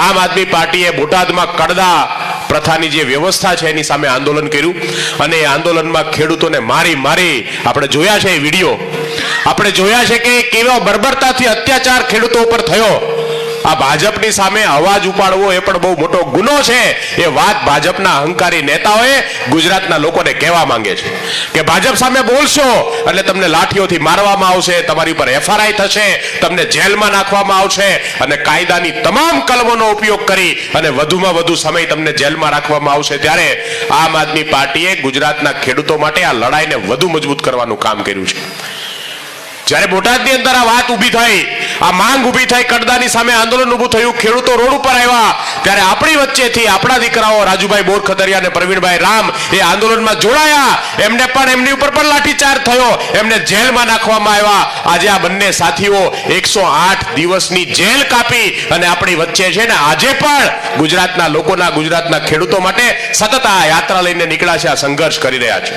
આમ આદમી પાર્ટીએ બોટાદમાં કડદા પ્રથાની જે વ્યવસ્થા છે એની સામે આંદોલન કર્યું અને એ આંદોલનમાં ખેડૂતોને મારી આપણે જોયા છે એ વિડીયો, આપણે જોયા છે કે કેવા બર્બરતાથી અત્યાચાર ખેડૂતો ઉપર થયો. આ ભાજપની સામે અવાજ ઉપાડવો એ પણ બહુ મોટો ગુનો છે. એ વાત ભાજપના અહંકારી નેતાઓએ ગુજરાતના લોકોને કહેવા માંગે છે કે ભાજપ સામે બોલશો એટલે તમને લાઠીઓથી મારવામાં આવશે, તમારી પર FRI થશે, તમને જેલમાં નાખવામાં આવશે અને કાયદાની તમામ કલમોનો ઉપયોગ કરી અને વધુમાં વધુ સમય તમને જેલમાં રાખવામાં આવશે. ત્યારે આમ આદમી પાર્ટીએ ગુજરાતના ખેડૂતો માટે આ લડાઈને વધુ મજબૂત કરવાનું કામ કર્યું છે. જ્યારે બોટાદની અંદર આ વાત ઊભી થઈ, આ માંગ ઊભી થઈ, કડદાની સામે આંદોલન ઊભું થયું, ખેડૂતો રોડ ઉપર આવ્યા, ત્યારે આપણી વચ્ચેથી આપણા દીકરાઓ રાજુભાઈ બોરખતરિયા અને પ્રવીણભાઈ રામ એ આંદોલનમાં જોડાયા. એમને પણ એમની ઉપર પણ લાઠીચાર્જ થયો, એમને જેલમાં નાખવામાં આવ્યા. આજે આ બંને સાથીઓ 108 દિવસની જેલ કાપી અને આપણી વચ્ચે છે ને આજે પણ ગુજરાતના લોકોના, ગુજરાતના ખેડૂતો માટે સતત આ યાત્રા લઈને નીકળ્યા છે, આ સંઘર્ષ કરી રહ્યા છે.